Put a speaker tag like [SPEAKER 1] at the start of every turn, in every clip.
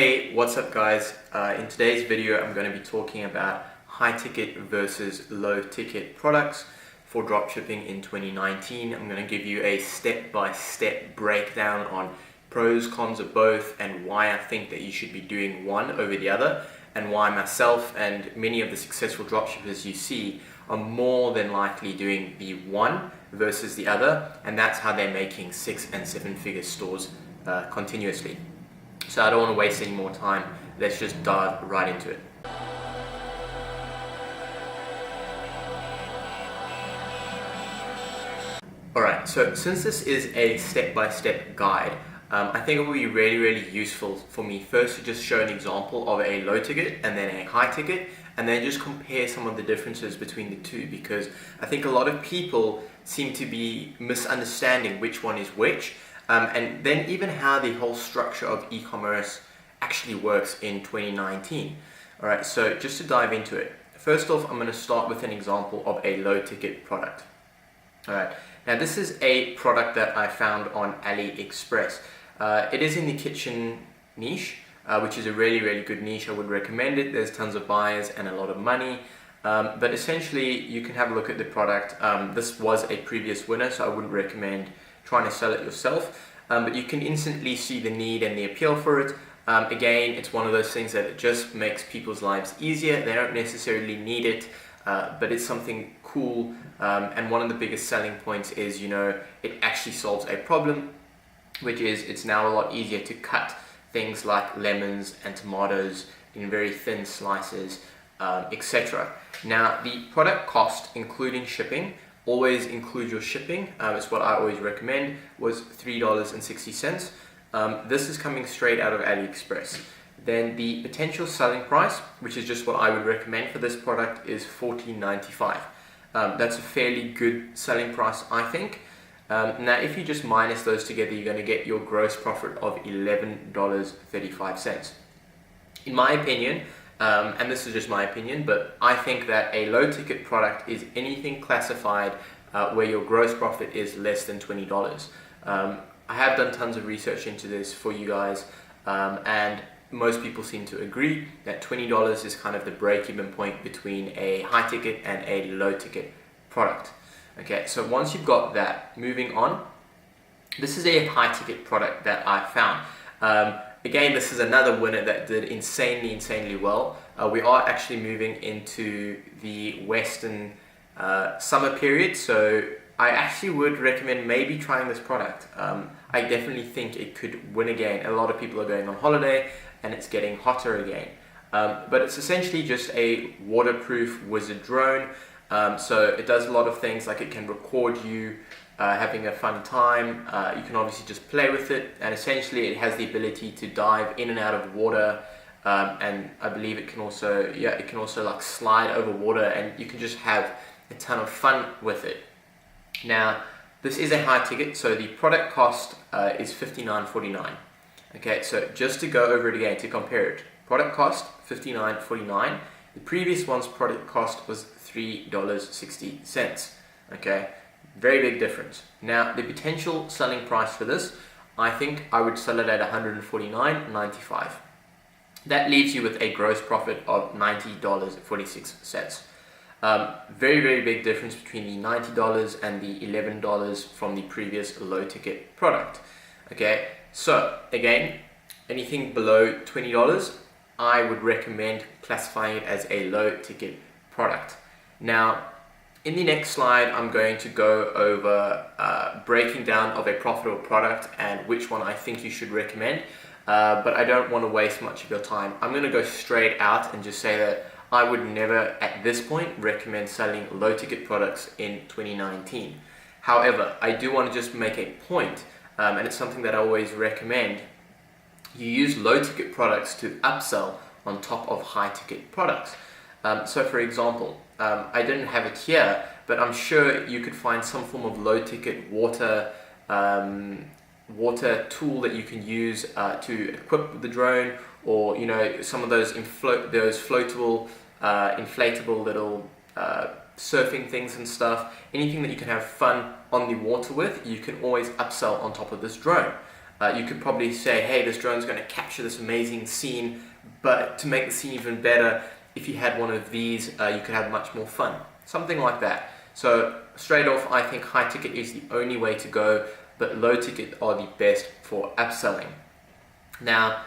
[SPEAKER 1] Hey, what's up guys? In today's video I'm going to be talking about high ticket versus low ticket products for dropshipping in 2019. I'm going to give you a step-by-step breakdown on pros, cons of both, and why I think that you should be doing one over the other, and why myself and many of the successful dropshippers you see are more than likely doing the one versus the other, and that's how they're making 6- and 7-figure stores continuously. So I don't want to waste any more time. Let's just dive right into it. Alright, so since this is a step-by-step guide, I think it will be really useful for me first to just show an example of a low ticket and then a high ticket, and then just compare some of the differences between the two, because I think a lot of people seem to be misunderstanding which one is which. And then even how the whole structure of e-commerce actually works in 2019. Alright, so just to dive into it, first off I'm going to start with an example of a low ticket product. Alright, now this is a product that I found on AliExpress. It is in the kitchen niche, which is a really good niche. I would recommend it. There's tons of buyers and a lot of money. But essentially you can have a look at the product. This was a previous winner, so I wouldn't recommend trying to sell it yourself, but you can instantly see the need and the appeal for it. Again, it's one of those things that it just makes people's lives easier. They don't necessarily need it, but it's something cool, and one of the biggest selling points is, it actually solves a problem, which is it's now a lot easier to cut things like lemons and tomatoes in very thin slices, etc. Now, the product cost, including shipping, always include your shipping, it's what I always recommend, was $3.60. This is coming straight out of AliExpress. Then the potential selling price, which is just what I would recommend for this product, is $14.95. That's a fairly good selling price, I think. Now if you just minus those together, you're going to get your gross profit of $11.35. In my opinion, and this is just my opinion, but I think that a low ticket product is anything classified where your gross profit is less than $20. I have done tons of research into this for you guys, and most people seem to agree that $20 is kind of the break-even point between a high ticket and a low ticket product. Okay, so once you've got that, moving on, this is a high ticket product that I found. Again, this is another winner that did insanely well. We are actually moving into the Western summer period, so I actually would recommend maybe trying this product. I definitely think it could win again. A lot of people are going on holiday and it's getting hotter again. But it's essentially just a waterproof wizard drone. So it does a lot of things, like it can record you having a fun time. You can obviously just play with it, and essentially it has the ability to dive in and out of water, and I believe it can also like slide over water, and you can just have a ton of fun with it. Now this is a high ticket, so the product cost is $59.49. Okay, so just to go over it again to compare it, product cost $59.49. The previous one's product cost was $3.60. Okay, very big difference. Now the potential selling price for this, I think I would sell it at $149.95. That leaves you with a gross profit of $90.46. Very big difference between the $90 and the $11 from the previous low ticket product. Okay, so again, anything below $20, I would recommend classifying it as a low ticket product. Now, in the next slide, I'm going to go over breaking down of a profitable product and which one I think you should recommend, but I don't want to waste much of your time. I'm going to go straight out and just say that I would never, at this point, recommend selling low ticket products in 2019. However, I do want to just make a point, and it's something that I always recommend. You use low ticket products to upsell on top of high ticket products. So for example, I didn't have it here, but I'm sure you could find some form of low ticket water tool that you can use to equip the drone, or some of those floatable, inflatable little surfing things and stuff. Anything that you can have fun on the water with, you can always upsell on top of this drone. You could probably say, hey, this drone's going to capture this amazing scene, but to make the scene even better, if you had one of these, you could have much more fun. Something like that. So straight off, I think high ticket is the only way to go, but low ticket are the best for upselling. Now,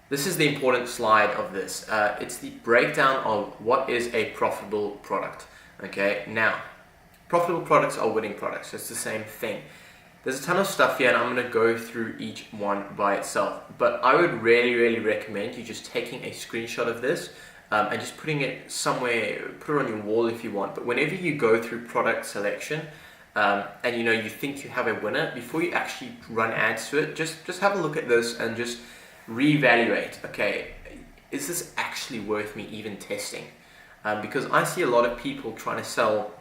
[SPEAKER 1] this is the important slide of this. It's the breakdown of what is a profitable product. Okay, now, profitable products are winning products. It's the same thing. There's a ton of stuff here, and I'm going to go through each one by itself. But I would really recommend you just taking a screenshot of this and just putting it somewhere, put it on your wall if you want. But whenever you go through product selection and you think you have a winner, before you actually run ads to it, just have a look at this and just reevaluate. Okay, is this actually worth me even testing? Because I see a lot of people trying to sell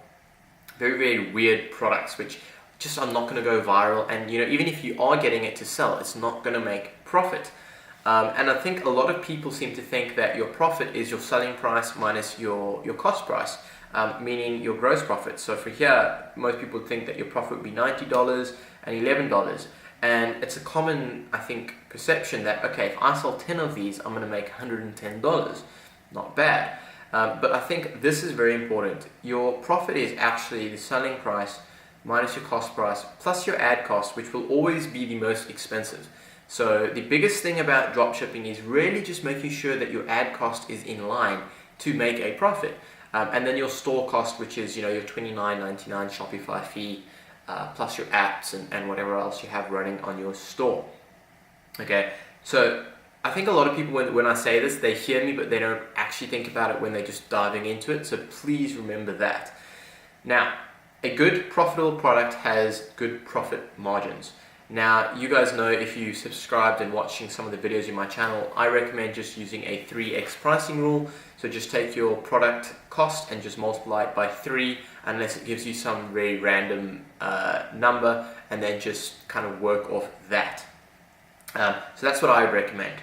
[SPEAKER 1] very weird products which just are not going to go viral, and even if you are getting it to sell, it's not going to make profit. And I think a lot of people seem to think that your profit is your selling price minus your cost price, meaning your gross profit. So for here, most people think that your profit would be $90 and $11. And it's a common, I think, perception that, okay, if I sell 10 of these, I'm going to make $110. Not bad. But I think this is very important. Your profit is actually the selling price minus your cost price plus your ad cost, which will always be the most expensive. So the biggest thing about dropshipping is really just making sure that your ad cost is in line to make a profit. And then your store cost, which is your $29.99 Shopify fee, plus your apps and whatever else you have running on your store. Okay, so I think a lot of people, when I say this, they hear me, but they don't actually think about it when they're just diving into it. So please remember that. Now, a good profitable product has good profit margins. Now, you guys know, if you subscribed and watching some of the videos in my channel, I recommend just using a 3x pricing rule. So just take your product cost and just multiply it by 3, unless it gives you some very random number, and then just kind of work off that. So that's what I would recommend.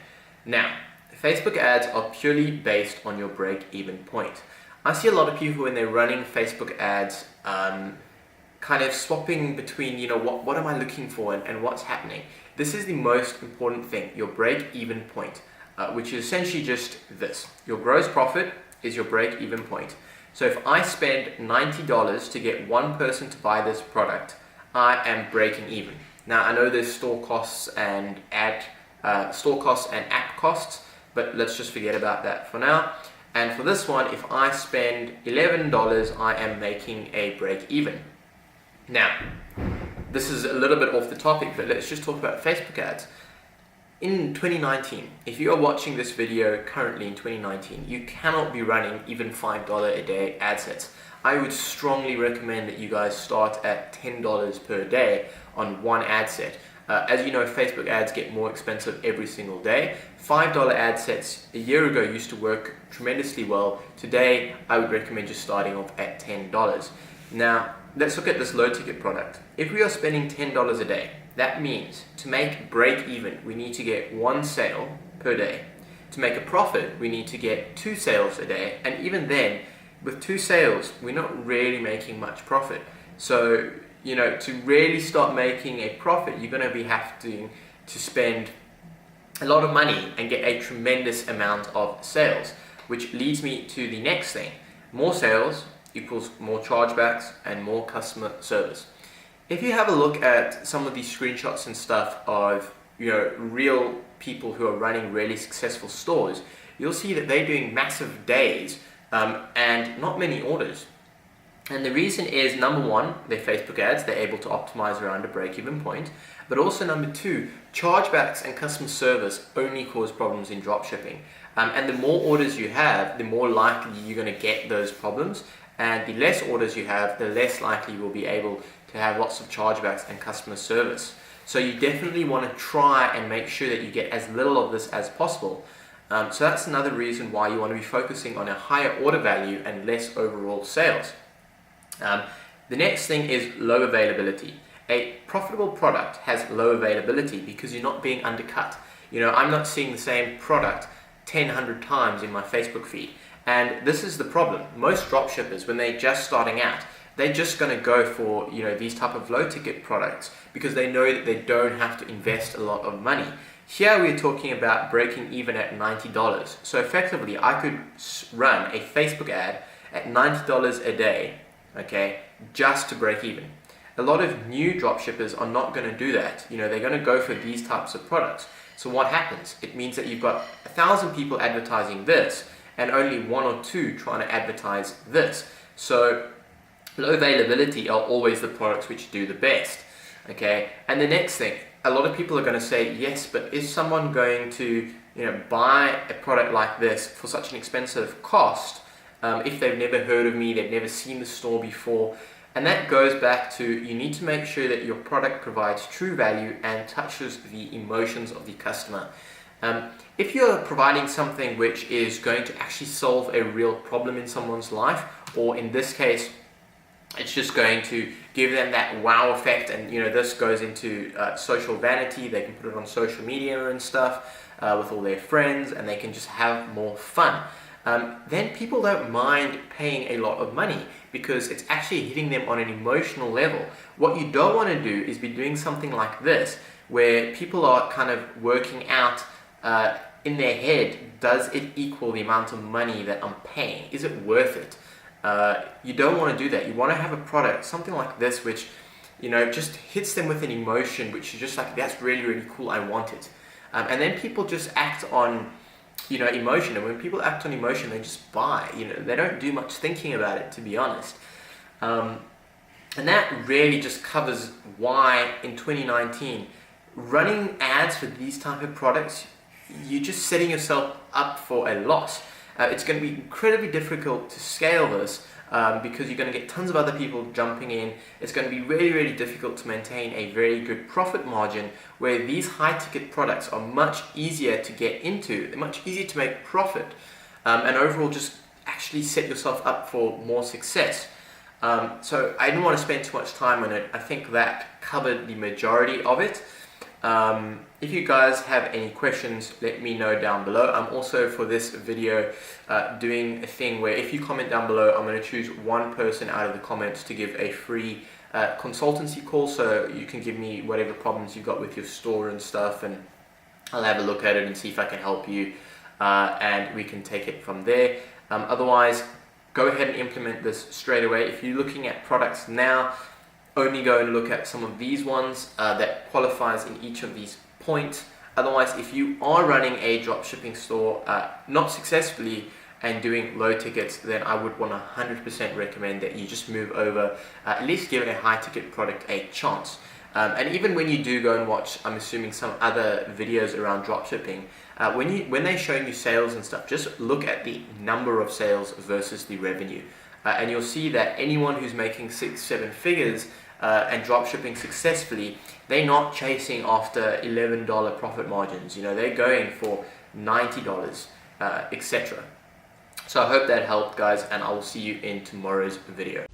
[SPEAKER 1] Now, Facebook ads are purely based on your break-even point. I see a lot of people when they're running Facebook ads kind of swapping between, what am I looking for and what's happening. This is the most important thing, your break-even point, which is essentially just this. Your gross profit is your break-even point. So if I spend $90 to get one person to buy this product, I am breaking even. Now, I know there's store costs and app costs, but let's just forget about that for now. And for this one, if I spend $11, I am making a break even. Now, this is a little bit off the topic, but let's just talk about Facebook ads. In 2019, if you are watching this video currently in 2019, you cannot be running even $5 a day ad sets. I would strongly recommend that you guys start at $10 per day on one ad set. As you know, Facebook ads get more expensive every single day. $5 ad sets a year ago used to work tremendously well. Today, I would recommend just starting off at $10. Now, let's look at this low ticket product. If we are spending $10 a day, that means to make break even, we need to get one sale per day. To make a profit, we need to get 2 sales a day. And even then, with 2 sales, we're not really making much profit. So, to really start making a profit, you're going to be having to spend a lot of money and get a tremendous amount of sales, which leads me to the next thing. More sales equals more chargebacks and more customer service. If you have a look at some of these screenshots and stuff of real people who are running really successful stores, you'll see that they're doing massive days and not many orders. And the reason is, number one, their Facebook ads, they're able to optimize around a break-even point. But also number 2, chargebacks and customer service only cause problems in dropshipping. And the more orders you have, the more likely you're going to get those problems. And the less orders you have, the less likely you will be able to have lots of chargebacks and customer service. So you definitely want to try and make sure that you get as little of this as possible. So that's another reason why you want to be focusing on a higher order value and less overall sales. The next thing is low availability. A profitable product has low availability because you're not being undercut. I'm not seeing the same product 100 times in my Facebook feed. And this is the problem. Most dropshippers, when they're just starting out, they're just going to go for, you know, these type of low ticket products because they know that they don't have to invest a lot of money. Here we're talking about breaking even at $90. So effectively, I could run a Facebook ad at $90 a day, okay, just to break even. A lot of new dropshippers are not going to do that. You know, they're going to go for these types of products. So what happens? It means that you've got 1,000 people advertising this and only 1 or 2 trying to advertise this. So low availability are always the products which do the best, okay? And the next thing, a lot of people are going to say, yes, but is someone going to, you know, buy a product like this for such an expensive cost if they've never heard of me, they've never seen the store before? And that goes back to, you need to make sure that your product provides true value and touches the emotions of the customer. If you're providing something which is going to actually solve a real problem in someone's life, or in this case, it's just going to give them that wow effect, and you know, this goes into social vanity, they can put it on social media and stuff with all their friends, and they can just have more fun. Then people don't mind paying a lot of money because it's actually hitting them on an emotional level. What you don't want to do is be doing something like this, where people are kind of working out in their head, does it equal the amount of money that I'm paying? Is it worth it? You don't want to do that. You want to have a product, something like this, which, you know, just hits them with an emotion, which is just like, that's really, really cool, I want it. And then people just act on, you know, emotion. And when people act on emotion, they just buy. You know, they don't do much thinking about it, to be honest. And that really just covers why in 2019, running ads for these type of products, you're just setting yourself up for a loss. It's going to be incredibly difficult to scale this because you're going to get tons of other people jumping in. It's going to be really, really difficult to maintain a very good profit margin, where these high ticket products are much easier to get into. They're much easier to make profit, and overall just actually set yourself up for more success. So I didn't want to spend too much time on it. I think that covered the majority of it. If you guys have any questions, let me know down below. I'm also, for this video, doing a thing where if you comment down below, I'm going to choose one person out of the comments to give a free consultancy call, so you can give me whatever problems you've got with your store and stuff, and I'll have a look at it and see if I can help you, and we can take it from there. Otherwise, go ahead and implement this straight away. If you're looking at products now, only go and look at some of these ones that qualifies in each of these points. Otherwise, if you are running a dropshipping store not successfully and doing low tickets, then I would 100% recommend that you just move over, at least give a high ticket product a chance. And even when you do go and watch, I'm assuming, some other videos around dropshipping, when they're showing you sales and stuff, just look at the number of sales versus the revenue. And you'll see that anyone who's making 6-7 figures and dropshipping successfully, they're not chasing after $11 profit margins. You know, they're going for $90, etc. So I hope that helped, guys, and I will see you in tomorrow's video.